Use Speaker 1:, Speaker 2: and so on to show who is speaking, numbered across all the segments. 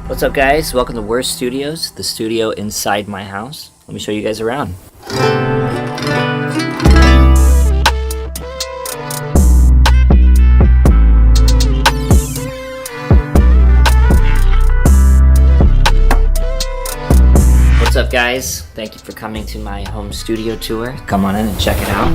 Speaker 1: What's up, guys? Welcome to Worst Studios, the studio inside my house. Let me show you guys around. What's up, guys? Thank you for coming to my home studio tour. Come on in and check it out.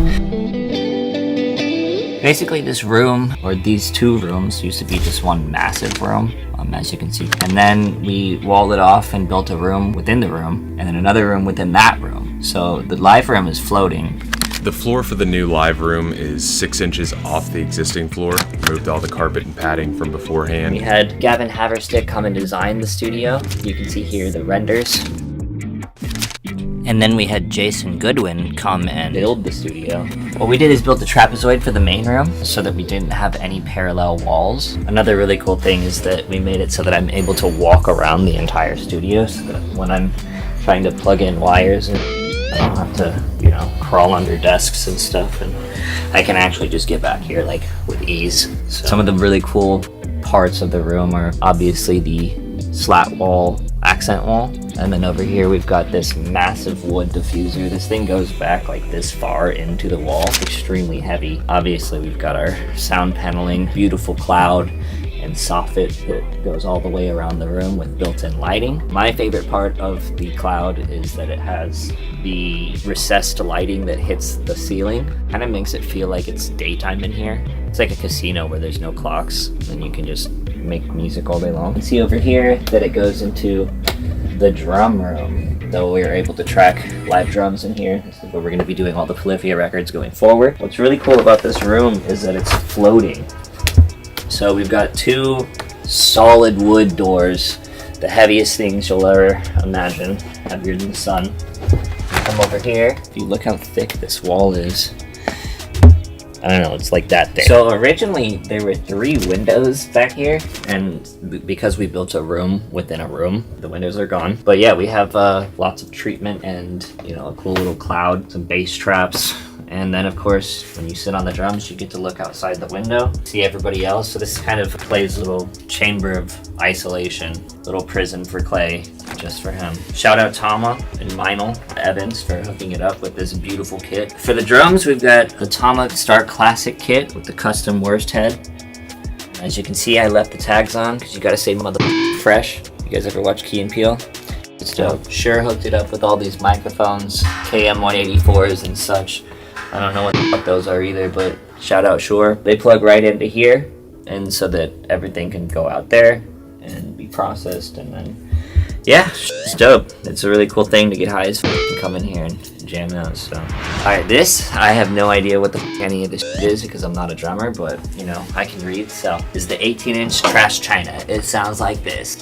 Speaker 1: Basically, this room, or these two rooms, used to be just one massive room, as you can see. And then we walled it off and built a room within the room, and then another room within that room. So the live room is floating.
Speaker 2: The floor for the new live room is 6 inches off the existing floor. Moved all the carpet and padding from beforehand.
Speaker 1: We had Gavin Haverstick come and design the studio. You can see here the renders. And then we had Jason Goodwin come and build the studio. What we did is build the trapezoid for the main room so that we didn't have any parallel walls. Another really cool thing is that we made it so that I'm able to walk around the entire studio so that when I'm trying to plug in wires, and I don't have to, crawl under desks and stuff, and I can actually just get back here like with ease. So some of the really cool parts of the room are obviously the slat wall, accent wall, and then over here we've got this massive wood diffuser. This thing goes back like this far into the wall, extremely heavy. Obviously we've got our sound paneling, beautiful cloud and soffit that goes all the way around the room with built-in lighting. My favorite part of the cloud is that it has the recessed lighting that hits the ceiling. Kind of makes it feel like it's daytime in here. It's like a casino where there's no clocks and you can just make music all day long. You can see over here that it goes into the drum room. So we were able to track live drums in here. This is where we're going to be doing all the Polyphia records going forward. What's really cool about this room is that it's floating. So we've got two solid wood doors, the heaviest things you'll ever imagine, heavier than the sun. Come over here. If you look how thick this wall is, I don't know, it's like that thick. So originally there were 3 windows back here, and because we built a room within a room, the windows are gone. But yeah, we have lots of treatment and a cool little cloud, some bass traps. And then of course, when you sit on the drums, you get to look outside the window, see everybody else. So this kind of plays a little chamber of isolation, little prison for Clay, just for him. Shout out Tama and Meinl Evans for hooking it up with this beautiful kit. For the drums, we've got the Tama Star Classic kit with the custom Worst head. As you can see, I left the tags on because you gotta say mother fresh. You guys ever watch Key and Peele? It's dope. Sure hooked it up with all these microphones, KM184s and such. I don't know what the fuck those are either, but shout out Shure. They plug right into here, and so that everything can go out there and be processed, and then, yeah, it's dope. It's a really cool thing to get high as fuck and come in here and jam out, so. Alright, this, I have no idea what the fuck any of this shit is because I'm not a drummer, but, I can read, so. This is the 18-inch Crash China. It sounds like this.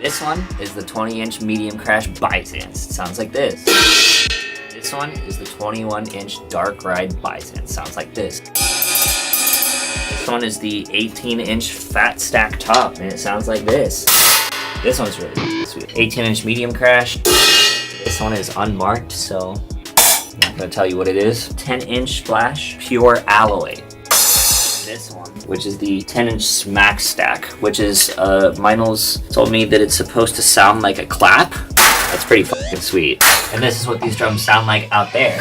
Speaker 1: This one is the 20-inch Medium Crash Byzance. It sounds like this. This one is the 21-inch Dark Ride Byzance. Sounds like this. This one is the 18-inch Fat Stack Top, and it sounds like this. This one's really sweet. 18-inch Medium Crash. This one is unmarked, so I'm not gonna tell you what it is. 10-inch Splash Pure Alloy. This one, which is the 10-inch Smack Stack, which is Meinl's told me that it's supposed to sound like a clap. That's pretty fucking sweet. And this is what these drums sound like out there.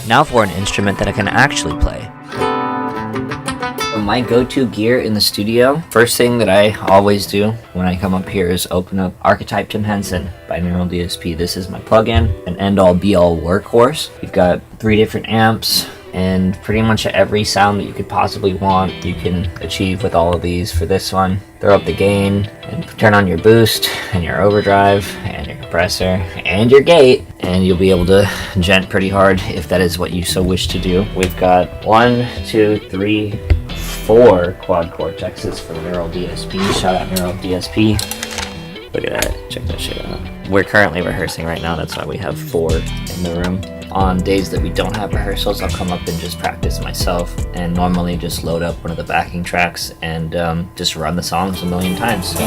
Speaker 1: Now for an instrument that I can actually play. My go-to gear in the studio, first thing that I always do when I come up here is open up Archetype Tim Henson by Neural DSP. This is my plugin, an end-all be-all workhorse. You've got 3 different amps, and pretty much every sound that you could possibly want you can achieve with all of these. For this one, throw up the gain and turn on your boost and your overdrive and your compressor and your gate, and you'll be able to gent pretty hard if that is what you so wish to do. We've got 1, 2, 3, 4 quad cortexes from Neural DSP. Shout out Neural DSP. Look at that. Check that shit out. We're currently rehearsing right now. That's why we have 4 in the room. On days that we don't have rehearsals, I'll come up and just practice myself, and normally just load up one of the backing tracks and just run the songs a million times. So.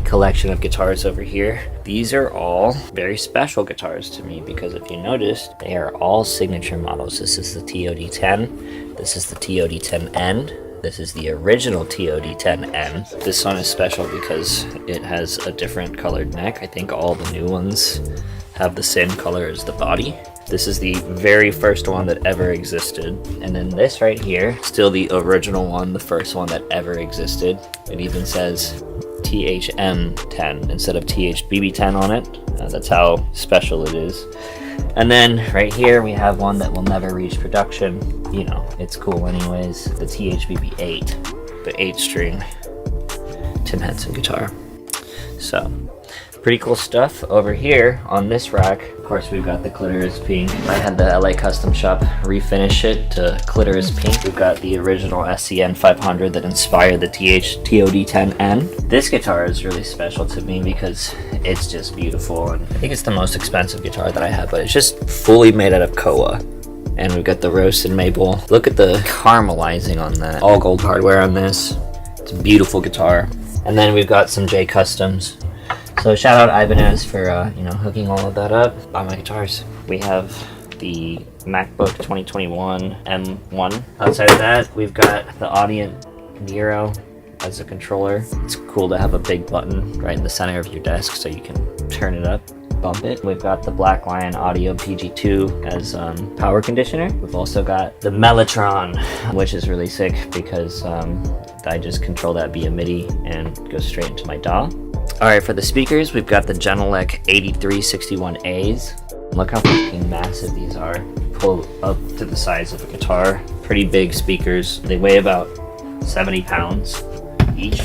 Speaker 1: Collection of guitars over here. These are all very special guitars to me because if you noticed, they are all signature models. This is the TOD10, this is the TOD10N, this is the original TOD10N. This one is special because it has a different colored neck. I think all the new ones have the same color as the body. This is the very first one that ever existed. And then this right here, still the original one, the first one that ever existed. It even says THM10 instead of THBB10 on it. That's how special it is. And then right here we have one that will never reach production. You know, it's cool anyways. The THBB8, the 8-string Tim Henson guitar. So, pretty cool stuff. Over here on this rack, of course, we've got the Clitoris Pink. I had the LA Custom Shop refinish it to Clitoris Pink. We've got the original SCN 500 that inspired the TOD10N. This guitar is really special to me because it's just beautiful, and I think it's the most expensive guitar that I have, but it's just fully made out of koa. And we've got the roasted maple. Look at the caramelizing on that. All gold hardware on this. It's a beautiful guitar. And then we've got some J Customs. So shout out Ibanez for hooking all of that up. Buy my guitars. We have the MacBook 2021 M1. Outside of that, we've got the Audient Nero as a controller. It's cool to have a big button right in the center of your desk so you can turn it up, bump it. We've got the Black Lion Audio PG2 as power conditioner. We've also got the Mellotron, which is really sick because I just control that via MIDI and go straight into my DAW. Alright, for the speakers, we've got the Genelec 8361As. Look how fucking massive these are. Pull up to the size of a guitar. Pretty big speakers. They weigh about 70 pounds each,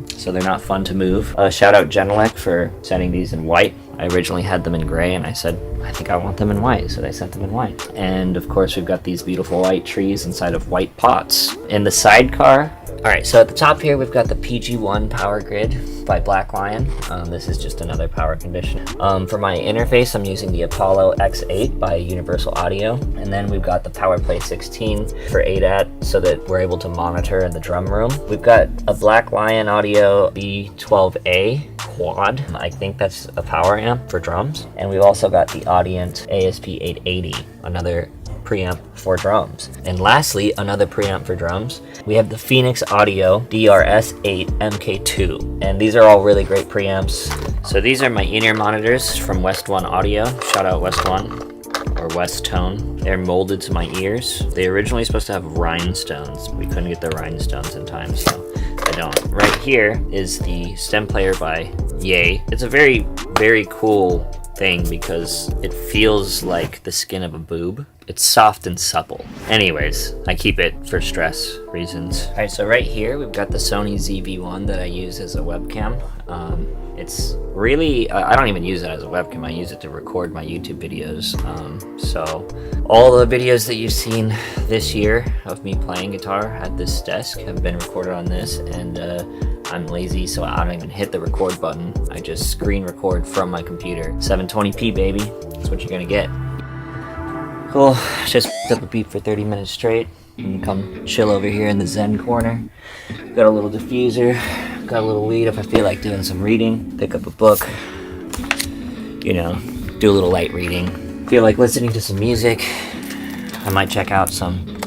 Speaker 1: so they're not fun to move. Shout out Genelec for sending these in white. I originally had them in gray, and I said, I think I want them in white, so they sent them in white. And of course, we've got these beautiful white trees inside of white pots. In the sidecar, alright, so at the top here, we've got the PG1 Power Grid by Black Lion. This is just another power conditioner. For my interface, I'm using the Apollo X8 by Universal Audio. And then we've got the PowerPlay 16 for ADAT so that we're able to monitor in the drum room. We've got a Black Lion Audio B12A quad. I think that's a power amp for drums. And we've also got the Audient ASP880, another preamp for drums. And lastly, another preamp for drums, we have the Phoenix Audio DRS8 MK2, and these are all really great preamps. So these are my in-ear monitors from West One Audio. Shout out West One or West Tone. They're molded to my ears. They originally supposed to have rhinestones. We couldn't get the rhinestones in time, so I don't. Right here is the stem player by Yay. It's a very, very cool thing because it feels like the skin of a boob. It's soft and supple. Anyways, I keep it for stress reasons. Alright, so right here we've got the Sony ZV-1 that I use as a webcam. It's really, I don't even use it as a webcam, I use it to record my YouTube videos. So all the videos that you've seen this year of me playing guitar at this desk have been recorded on this, and I'm lazy, so I don't even hit the record button. I just screen record from my computer. 720p, baby. That's what you're gonna get. Cool. Just up a beat for 30 minutes straight. And come chill over here in the Zen corner. Got a little diffuser. Got a little weed if I feel like doing some reading. Pick up a book. You know, do a little light reading. Feel like listening to some music. I might check out some.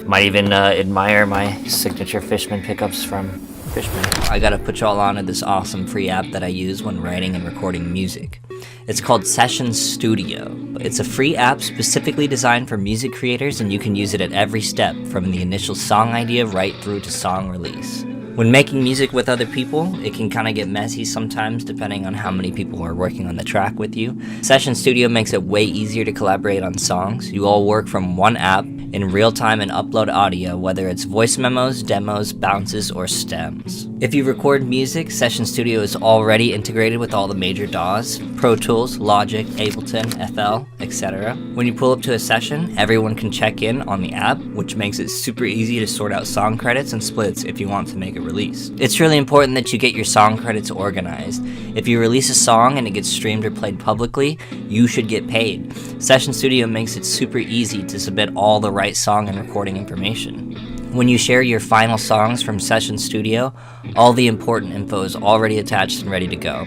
Speaker 1: Might even admire my signature Fishman pickups from Fishman. I gotta put y'all on to this awesome free app that I use when writing and recording music. It's called Session Studio. It's a free app specifically designed for music creators, and you can use it at every step, from the initial song idea right through to song release. When making music with other people, it can kind of get messy sometimes depending on how many people are working on the track with you. Session Studio makes it way easier to collaborate on songs. You all work from one app in real time and upload audio, whether it's voice memos, demos, bounces, or stems. If you record music, Session Studio is already integrated with all the major DAWs, Pro Tools, Logic, Ableton, FL, etc. When you pull up to a session, everyone can check in on the app, which makes it super easy to sort out song credits and splits if you want to make a release. It's really important that you get your song credits organized. If you release a song and it gets streamed or played publicly, you should get paid. Session Studio makes it super easy to submit all the right song and recording information. When you share your final songs from Session Studio, all the important info is already attached and ready to go.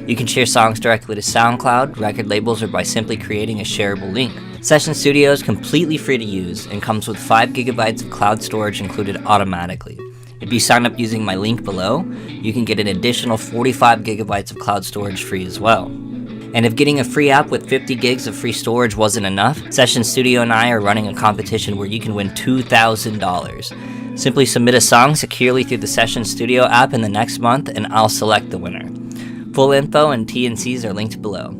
Speaker 1: You can share songs directly to SoundCloud, record labels, or by simply creating a shareable link. Session Studio is completely free to use and comes with 5 GB of cloud storage included automatically. If you sign up using my link below, you can get an additional 45 GB of cloud storage free as well. And if getting a free app with 50 gigs of free storage wasn't enough, Session Studio and I are running a competition where you can win $2,000. Simply submit a song securely through the Session Studio app in the next month and I'll select the winner. Full info and T&Cs are linked below.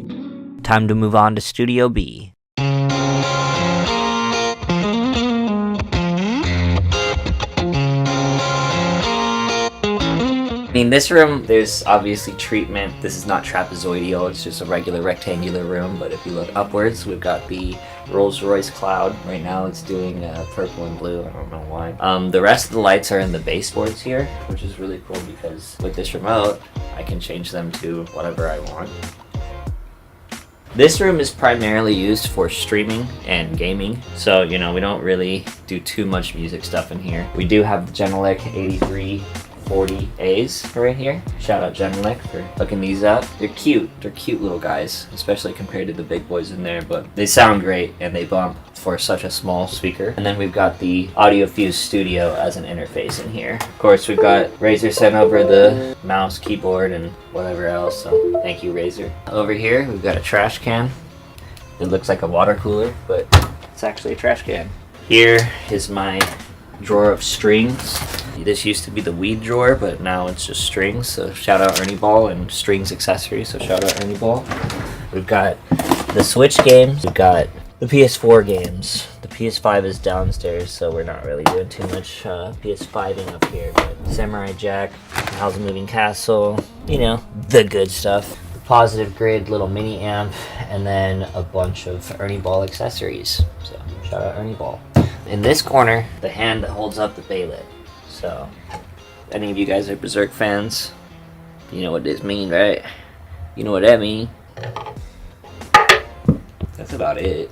Speaker 1: Time to move on to Studio B. In this room, there's obviously treatment. This is not trapezoidal, it's just a regular rectangular room, but if you look upwards, we've got the Rolls-Royce Cloud. Right now it's doing purple and blue, I don't know why. The rest of the lights are in the baseboards here, which is really cool because with this remote, I can change them to whatever I want. This room is primarily used for streaming and gaming, so we don't really do too much music stuff in here. We do have the Genelec 8340As right here. Shout out Genelec for hooking these up. They're cute little guys, especially compared to the big boys in there, but they sound great and they bump for such a small speaker. And then we've got the AudioFuse Studio as an interface in here. Of course, we've got Razer sent over the mouse, keyboard, and whatever else, so thank you, Razer. Over here, we've got a trash can. It looks like a water cooler, but it's actually a trash can. Here is my drawer of strings. This used to be the weed drawer, but now it's just strings, so shout out Ernie Ball, and strings accessories, so shout out Ernie Ball. We've got the Switch games, we've got the PS4 games. The PS5 is downstairs, so we're not really doing too much PS5ing up here, but Samurai Jack, How's the Moving Castle, the good stuff. The Positive Grid little mini amp, and then a bunch of Ernie Ball accessories, so shout out Ernie Ball. In this corner, the hand that holds up the Baylet. So, if any of you guys are Berserk fans, you know what this means, right? You know what that means. That's about it.